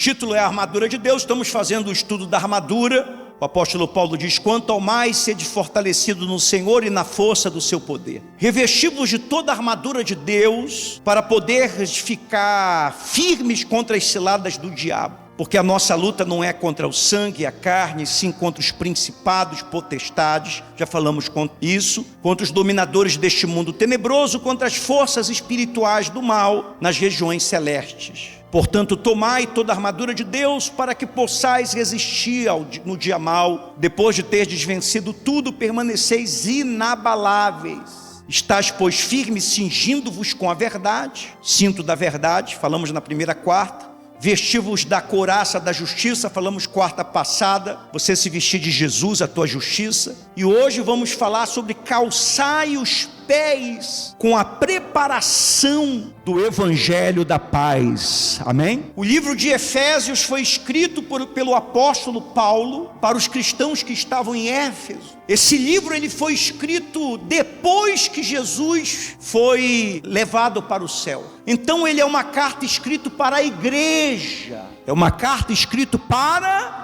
título é a armadura de Deus. Estamos fazendo o estudo da armadura. O apóstolo Paulo diz: quanto ao mais sede fortalecido no Senhor e na força do seu poder. Revesti-vos de toda a armadura de Deus, para poder ficar firmes contra as ciladas do diabo. Porque a nossa luta não é contra o sangue e a carne, sim contra os principados, potestades, já falamos contra isso, contra os dominadores deste mundo tenebroso, contra as forças espirituais do mal nas regiões celestes. Portanto, tomai toda a armadura de Deus, para que possais resistir no dia mau. Depois de terdes vencido tudo, permaneceis inabaláveis. Estais, pois, firmes, cingindo-vos com a verdade, cinto da verdade, falamos na primeira quarta. Vestir-vos da couraça da justiça, falamos quarta passada, você se vestir de Jesus, a tua justiça. E hoje vamos falar sobre calçai os pés com a preparação do Evangelho da paz, amém? O livro de Efésios foi escrito pelo apóstolo Paulo para os cristãos que estavam em Éfeso. Esse livro ele foi escrito depois que Jesus foi levado para o céu. Então ele é uma carta escrita para a igreja, é uma carta escrita para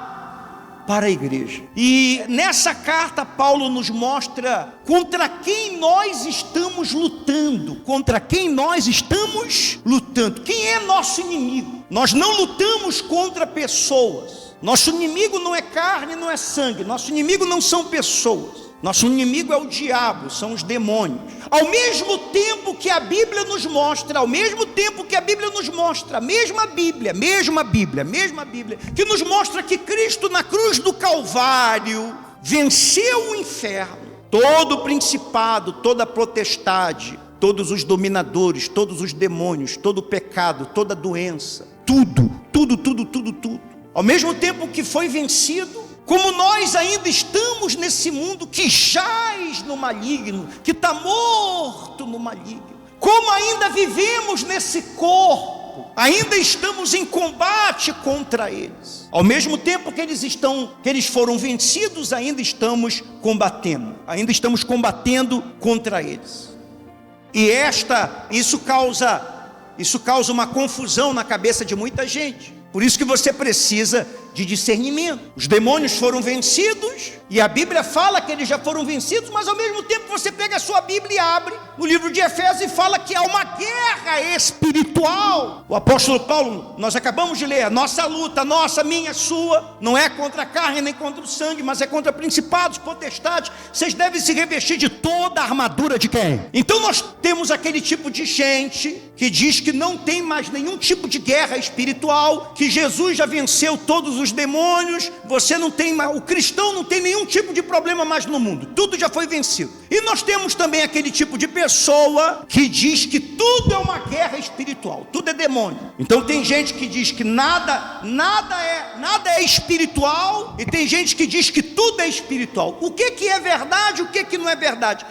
a igreja. E nessa carta Paulo nos mostra contra quem nós estamos lutando. Contra quem nós estamos lutando. Quem é nosso inimigo? Nós não lutamos contra pessoas. Nosso inimigo não é carne, não é sangue. Nosso inimigo não são pessoas. Nosso inimigo é o diabo, são os demônios. Ao mesmo tempo que a Bíblia nos mostra, a mesma Bíblia, que nos mostra que Cristo na cruz do Calvário venceu o inferno, todo o principado, toda a potestade, todos os dominadores, todos os demônios, todo o pecado, toda a doença, tudo. Ao mesmo tempo que foi vencido, como nós ainda estamos nesse mundo que jaz no maligno, que está morto no maligno, como ainda vivemos nesse corpo, ainda estamos em combate contra eles. Ao mesmo tempo que eles foram vencidos, ainda estamos combatendo contra eles. E isso causa uma confusão na cabeça de muita gente. Por isso que você precisa de discernimento. Os demônios foram vencidos, e a Bíblia fala que eles já foram vencidos, mas ao mesmo tempo você pega a sua Bíblia e abre no livro de Efésios e fala que há uma guerra espiritual. O apóstolo Paulo, nós acabamos de ler, nossa luta, minha, sua, não é contra a carne nem contra o sangue, mas é contra principados, potestades. Vocês devem se revestir de toda a armadura de quem? Então nós temos aquele tipo de gente que diz que não tem mais nenhum tipo de guerra espiritual, que Jesus já venceu todos os demônios, o cristão não tem nenhum tipo de problema mais no mundo, tudo já foi vencido. E nós temos também aquele tipo de pessoa que diz que tudo é uma guerra espiritual, tudo é demônio. Então tem gente que diz que nada é espiritual, e tem gente que diz que tudo é espiritual. O que é verdade, o que não é verdade?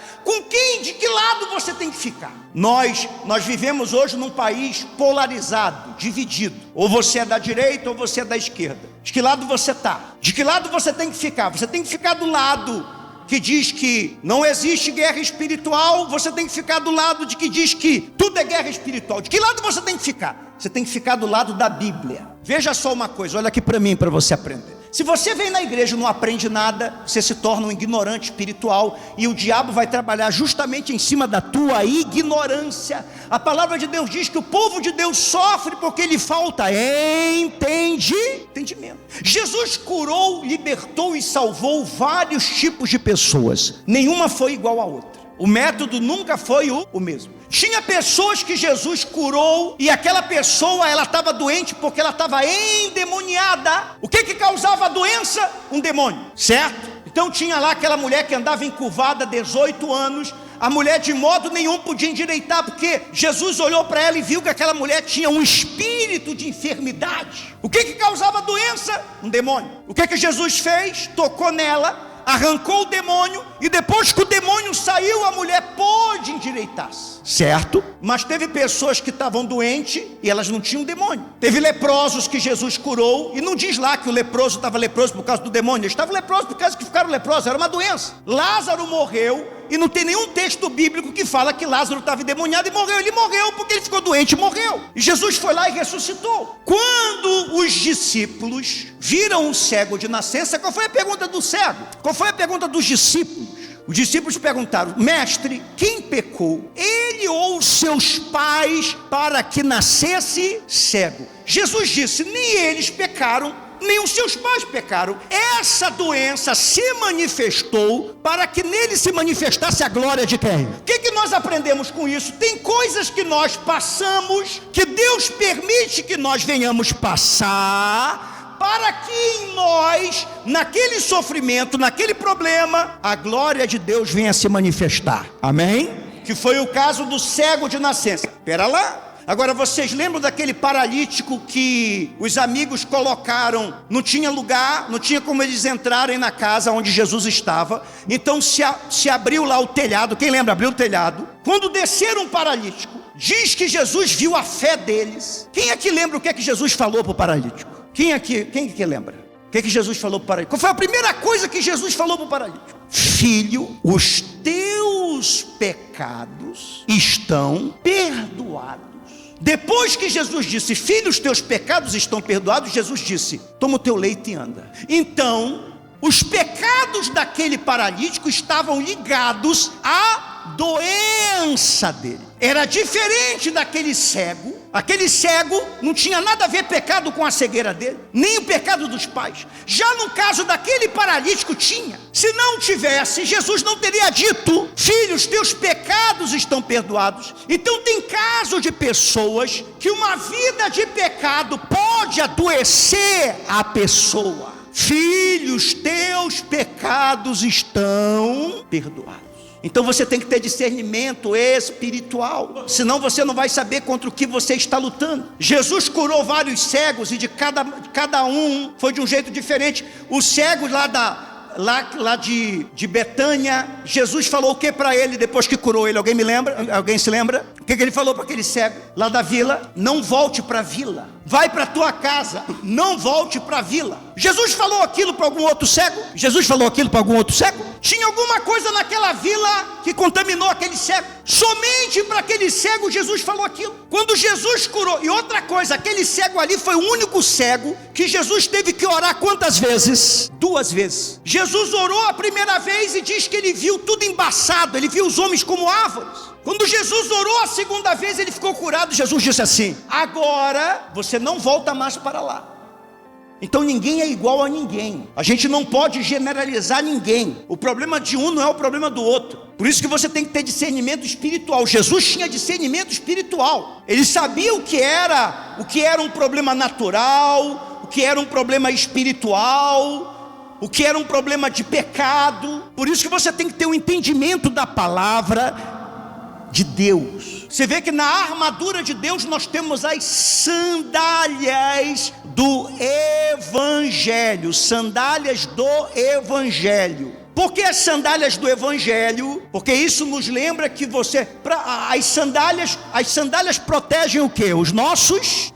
De que lado você tem que ficar? Nós vivemos hoje num país polarizado, dividido. Ou você é da direita ou você é da esquerda. De que lado você está? De que lado você tem que ficar? Você tem que ficar do lado que diz que não existe guerra espiritual. Você tem que ficar do lado de que diz que tudo é guerra espiritual. De que lado você tem que ficar? Você tem que ficar do lado da Bíblia. Veja só uma coisa, olha aqui para mim, para você aprender. Se você vem na igreja e não aprende nada, você se torna um ignorante espiritual, e o diabo vai trabalhar justamente em cima da tua ignorância. A palavra de Deus diz que o povo de Deus sofre porque lhe falta entendimento. Jesus curou, libertou e salvou vários tipos de pessoas. Nenhuma foi igual a outra. O método nunca foi o mesmo. Tinha pessoas que Jesus curou, e aquela pessoa, ela estava doente porque ela estava endemoniada. O que causava a doença? Um demônio, certo? Então tinha lá aquela mulher que andava encurvada há 18 anos. A mulher de modo nenhum podia endireitar, porque Jesus olhou para ela e viu que aquela mulher tinha um espírito de enfermidade. O que causava a doença? Um demônio. O que Jesus fez? Tocou nela, arrancou o demônio, e depois que o demônio saiu, a mulher pôde endireitar-se, certo? Mas teve pessoas que estavam doentes e elas não tinham demônio. Teve leprosos que Jesus curou, e não diz lá que o leproso estava leproso por causa do demônio. Ele estava leproso por causa que ficaram leprosos, era uma doença. Lázaro morreu, E não tem nenhum texto bíblico que fala que Lázaro estava endemoniado e morreu. Ele morreu porque ele ficou doente e morreu. E Jesus foi lá e ressuscitou. Quando os discípulos viram o cego de nascença, qual foi a pergunta do cego? Qual foi a pergunta dos discípulos? Os discípulos perguntaram: mestre, quem pecou, ele ou os seus pais, para que nascesse cego? Jesus disse: nem eles pecaram, nem os seus pais pecaram. Essa doença se manifestou para que nele se manifestasse a glória de quem? O que nós aprendemos com isso? Tem coisas que nós passamos, que Deus permite que nós venhamos passar, para que em nós, naquele sofrimento, naquele problema, a glória de Deus venha se manifestar. Amém? Que foi o caso do cego de nascença. Espera lá. Agora, vocês lembram daquele paralítico que os amigos colocaram, não tinha lugar, não tinha como eles entrarem na casa onde Jesus estava, então se abriu lá o telhado. Quem lembra? Abriu o telhado. Quando desceram um paralítico, diz que Jesus viu a fé deles. Quem aqui lembra o que é que Jesus falou para o paralítico? Quem aqui lembra? O que é que Jesus falou para o paralítico? Qual foi a primeira coisa que Jesus falou para o paralítico? Filho, os teus pecados estão perdoados. Depois que Jesus disse: filho, os teus pecados estão perdoados, Jesus disse: toma o teu leito e anda. Então, os pecados daquele paralítico estavam ligados à doença dele. Era diferente daquele cego. Aquele cego não tinha nada a ver pecado com a cegueira dele, nem o pecado dos pais. Já no caso daquele paralítico tinha. Se não tivesse, Jesus não teria dito: filho, os teus pecados estão perdoados. Então tem caso de pessoas que uma vida de pecado pode adoecer a pessoa. Filho, os teus pecados estão perdoados. Então você tem que ter discernimento espiritual, senão você não vai saber contra o que você está lutando. Jesus curou vários cegos e de cada um foi de um jeito diferente. Os cegos lá de Betânia, Jesus falou o que para ele depois que curou ele? Alguém me lembra? Alguém se lembra? O que ele falou para aquele cego lá da vila? Não volte para a vila, vai para a tua casa, não volte para a vila. Jesus falou aquilo para algum outro cego? Jesus falou aquilo para algum outro cego? Tinha alguma coisa naquela vila que contaminou aquele cego? Somente para aquele cego Jesus falou aquilo. Quando Jesus curou, e outra coisa, aquele cego ali foi o único cego que Jesus teve que orar quantas vezes? 2 vezes. Jesus orou a primeira vez e diz que ele viu tudo embaçado, ele viu os homens como árvores. Quando Jesus orou a segunda vez, ele ficou curado. Jesus disse assim: agora você não volta mais para lá. Então ninguém é igual a ninguém. A gente não pode generalizar ninguém. O problema de um não é o problema do outro. Por isso que você tem que ter discernimento espiritual. Jesus tinha discernimento espiritual. Ele sabia o que era um problema natural, o que era um problema espiritual, o que era um problema de pecado. Por isso que você tem que ter um entendimento da palavra de Deus. Você vê que na armadura de Deus nós temos as sandálias do Evangelho. Sandálias do Evangelho. Por que as sandálias do Evangelho? Porque isso nos lembra que as sandálias protegem o quê? Os nossos,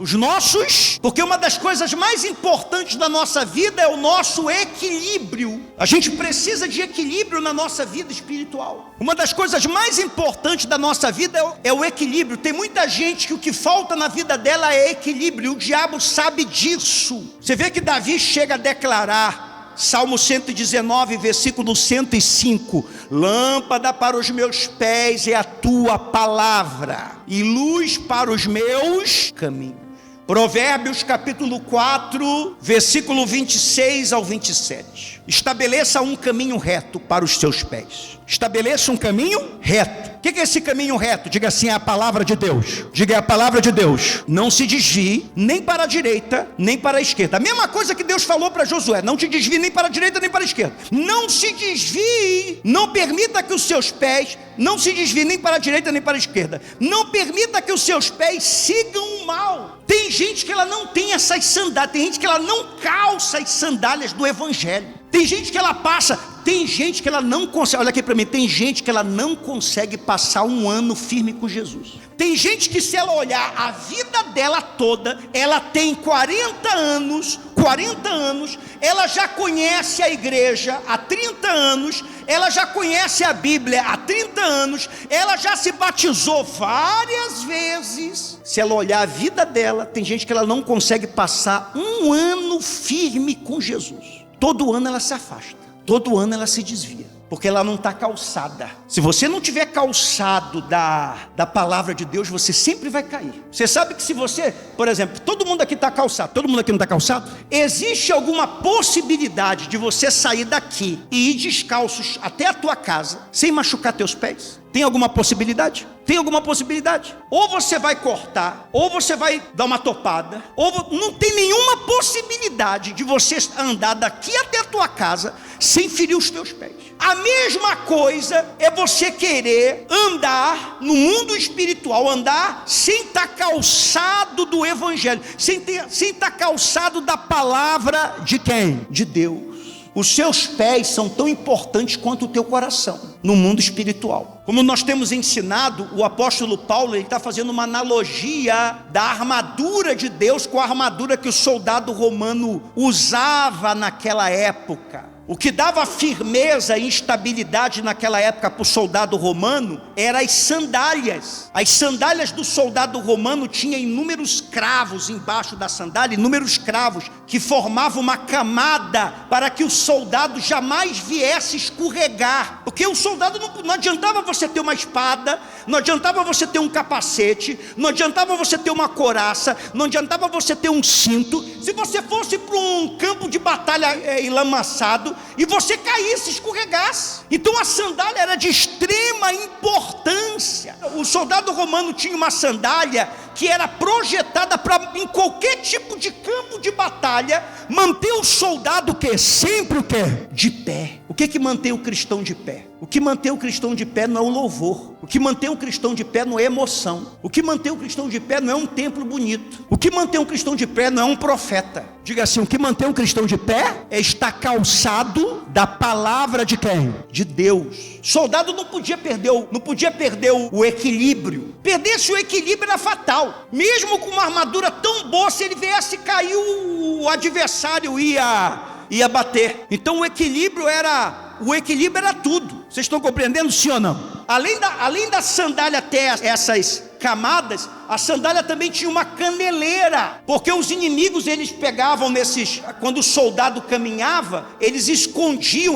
porque uma das coisas mais importantes da nossa vida é o nosso equilíbrio. A gente precisa de equilíbrio na nossa vida espiritual. Uma das coisas mais importantes da nossa vida é o equilíbrio. Tem muita gente que o que falta na vida dela é equilíbrio, e o diabo sabe disso. Você vê que Davi chega a declarar, Salmo 119, versículo 105: lâmpada para os meus pés é a tua palavra, e luz para os meus caminhos. Provérbios capítulo 4, versículo 26 ao 27. Estabeleça um caminho reto para os seus pés. Estabeleça um caminho reto. O que é esse caminho reto? Diga assim: é a palavra de Deus. Diga: é a palavra de Deus. Não se desvie nem para a direita, nem para a esquerda. A mesma coisa que Deus falou para Josué: não te desvie nem para a direita, nem para a esquerda. Não se desvie, não permita que os seus pés, não se desvie nem para a direita, nem para a esquerda. Não permita que os seus pés sigam o mal. Tem gente que ela não tem essas sandálias, tem gente que ela não calça as sandálias do Evangelho. Tem gente que ela passa, tem gente que ela não consegue, olha aqui para mim, tem gente que ela não consegue passar um ano firme com Jesus. Tem gente que, se ela olhar a vida dela toda, ela tem 40 anos com 40 anos, ela já conhece a igreja há 30 anos, ela já conhece a Bíblia há 30 anos, ela já se batizou várias vezes. Se ela olhar a vida dela, tem gente que ela não consegue passar um ano firme com Jesus. Todo ano ela se afasta, todo ano ela se desvia, porque ela não está calçada. Se você não tiver calçado da palavra de Deus, você sempre vai cair. Você sabe que se você, por exemplo, todo mundo aqui está calçado, todo mundo aqui não está calçado? Existe alguma possibilidade de você sair daqui e ir descalços até a tua casa, sem machucar teus pés? Tem alguma possibilidade? Tem alguma possibilidade? Ou você vai cortar, ou você vai dar uma topada, ou não tem nenhuma possibilidade de você andar daqui até a tua casa sem ferir os teus pés. A mesma coisa é você querer andar no mundo espiritual, andar sem estar calçado do evangelho, sem estar calçado da palavra de quem? De Deus. Os seus pés são tão importantes quanto o teu coração no mundo espiritual. Como nós temos ensinado, o apóstolo Paulo está fazendo uma analogia da armadura de Deus com a armadura que o soldado romano usava naquela época. O que dava firmeza e estabilidade naquela época para o soldado romano eram as sandálias. As sandálias do soldado romano tinham inúmeros cravos embaixo da sandália, inúmeros cravos que formavam uma camada para que o soldado jamais viesse escorregar. Porque o soldado não adiantava você ter uma espada, não adiantava você ter um capacete, não adiantava você ter uma couraça, não adiantava você ter um cinto. Se você fosse para um campo de batalha enlamaçado, e você caísse, escorregasse. Então a sandália era de extrema importância. O soldado romano tinha uma sandália que era projetada para, em qualquer tipo de campo de batalha, manter o soldado o quê? Sempre o quê? De pé. O que mantém o cristão de pé? O que mantém o cristão de pé não é o louvor. O que mantém o cristão de pé não é emoção. O que mantém o cristão de pé não é um templo bonito. O que mantém o cristão de pé não é um profeta. Diga assim, o que mantém o cristão de pé é estar calçado da palavra de quem? De Deus. Soldado não podia perder o equilíbrio. Perdesse o equilíbrio era fatal. Mesmo com uma armadura tão boa, se ele viesse cair, o adversário ia bater. Então o equilíbrio era tudo. Vocês estão compreendendo, sim ou não? Além da sandália ter essas camadas, a sandália também tinha uma caneleira, porque os inimigos eles pegavam quando o soldado caminhava, eles escondiam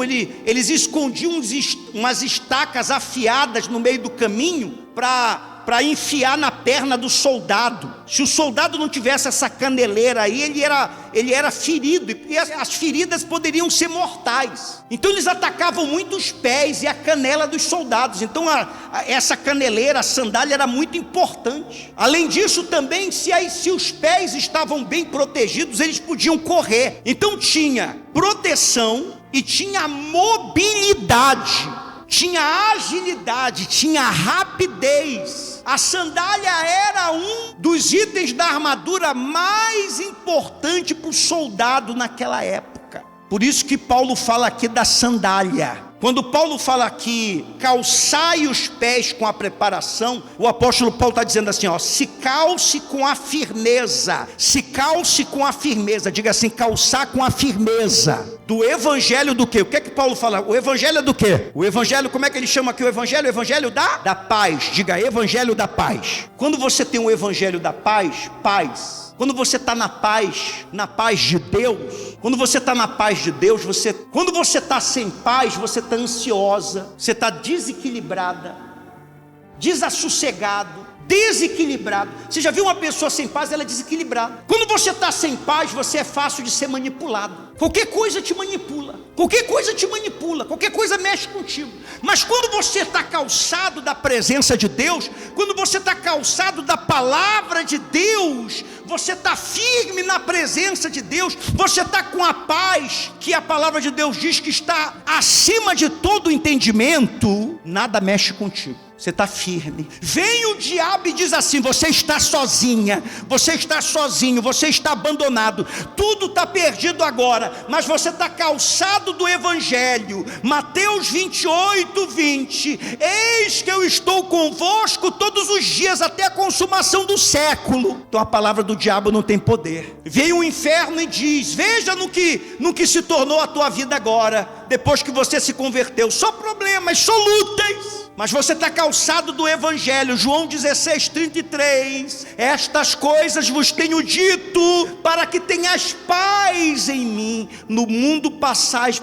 umas estacas afiadas no meio do caminho para enfiar na perna do soldado. Se o soldado não tivesse essa caneleira aí, ele era ferido, e as feridas poderiam ser mortais. Então eles atacavam muito os pés e a canela dos soldados. Então essa caneleira, a sandália era muito importante. Além disso também, se os pés estavam bem protegidos, eles podiam correr. Então tinha proteção e tinha mobilidade, tinha agilidade, tinha rapidez. A sandália era um dos itens da armadura mais importante para o soldado naquela época. Por isso que Paulo fala aqui da sandália. Quando Paulo fala aqui, calçai os pés com a preparação, o apóstolo Paulo está dizendo assim, se calce com a firmeza, diga assim, calçar com a firmeza, do evangelho do quê? O que é que Paulo fala? O evangelho é do quê? O evangelho, como é que ele chama aqui o evangelho? O evangelho da paz, diga evangelho da paz. Quando você tem o evangelho da paz, quando você está na paz de Deus, quando você está na paz de Deus, quando você está sem paz, você está ansiosa, você está desequilibrada, desassossegado, desequilibrado. Você já viu uma pessoa sem paz? Ela é desequilibrada. Quando você está sem paz, você é fácil de ser manipulado. Qualquer coisa te manipula, qualquer coisa mexe contigo. Mas quando você está calçado da presença de Deus, quando você está calçado da palavra de Deus, você está firme na presença de Deus, você está com a paz que a palavra de Deus diz que está acima de todo entendimento, nada mexe contigo. Você está firme. Vem o diabo e diz assim: você está sozinha, você está sozinho, você está abandonado, tudo está perdido agora, mas você está calçado do Evangelho. Mateus 28, 20: eis que eu estou convosco todos os dias até a consumação do século. Então a palavra do diabo não tem poder. Vem o inferno e diz: veja no que se tornou a tua vida agora, depois que você se converteu, só problemas, só lutas. Mas você está calçado do Evangelho. João 16, 33: estas coisas vos tenho dito, para que tenhais paz em mim. No mundo passais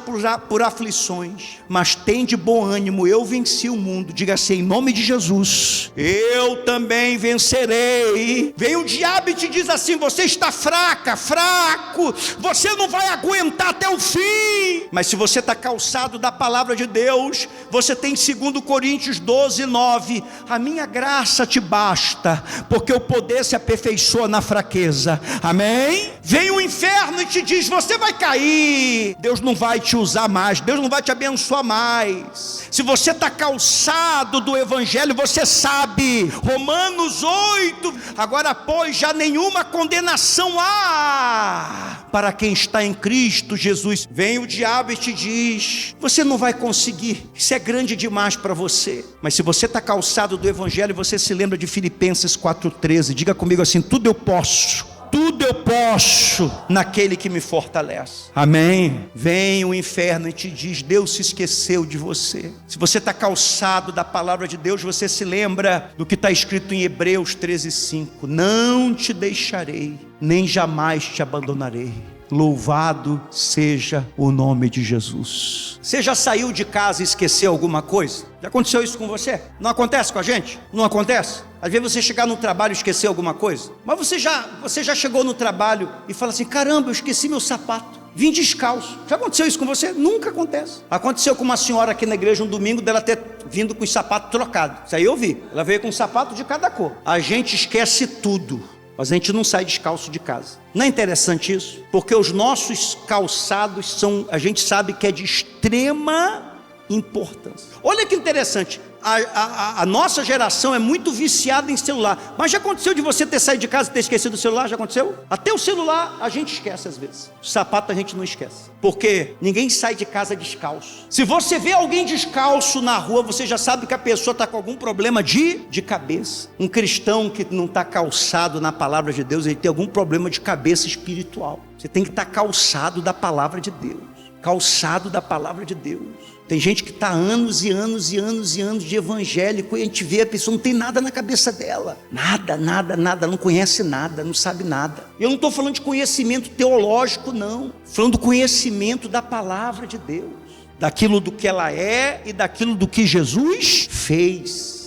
por aflições, mas tende bom ânimo, eu venci o mundo. Diga assim: em nome de Jesus, eu também vencerei. Vem o diabo e te diz assim: você está fraca, fraco, você não vai aguentar até o fim. Mas se você está calçado da palavra de Deus, você tem 2 Coríntios 12, 9: a minha graça te basta, porque o poder se aperfeiçoa na fraqueza. Amém? Vem o inferno e te diz: você vai cair, Deus não vai te usar mais, Deus não vai te abençoar mais. Se você está calçado do Evangelho, você sabe, Romanos 8: agora pois já nenhuma condenação há para quem está em Cristo Jesus. Vem o diabo e te diz: você não vai conseguir, isso é grande demais para você. Mas se você está calçado do Evangelho, você se lembra de Filipenses 4,13. Diga comigo assim: tudo eu posso naquele que me fortalece. Amém? Vem o inferno e te diz: Deus se esqueceu de você. Se você está calçado da palavra de Deus, você se lembra do que está escrito em Hebreus 13,5: não te deixarei, nem jamais te abandonarei. Louvado seja o nome de Jesus. Você já saiu de casa e esqueceu alguma coisa? Já aconteceu isso com você? Não acontece com a gente? Não acontece? Às vezes você chegar no trabalho e esquecer alguma coisa. Mas você já chegou no trabalho e fala assim: caramba, eu esqueci meu sapato, vim descalço. Já aconteceu isso com você? Nunca acontece. Aconteceu com uma senhora aqui na igreja um domingo, dela ter vindo com os sapatos trocados. Isso aí eu vi. Ela veio com um sapato de cada cor. A gente esquece tudo, mas a gente não sai descalço de casa. Não é interessante isso? Porque os nossos calçados a gente sabe que é de extrema importância. Olha que interessante, a nossa geração é muito viciada em celular. Mas já aconteceu de você ter saído de casa e ter esquecido o celular? Já aconteceu? Até o celular a gente esquece às vezes. O sapato a gente não esquece, porque ninguém sai de casa descalço. Se você vê alguém descalço na rua, você já sabe que a pessoa está com algum problema de cabeça. Um cristão que não está calçado na palavra de Deus, ele tem algum problema de cabeça espiritual. Você tem que estar calçado da palavra de Deus. Calçado da palavra de Deus. Tem gente que está anos e anos e anos e anos de evangélico, e a gente vê a pessoa não tem nada na cabeça dela. Nada, não conhece nada, não sabe nada. Eu não estou falando de conhecimento teológico, não. Falando do conhecimento da palavra de Deus, daquilo do que ela é e daquilo do que Jesus fez.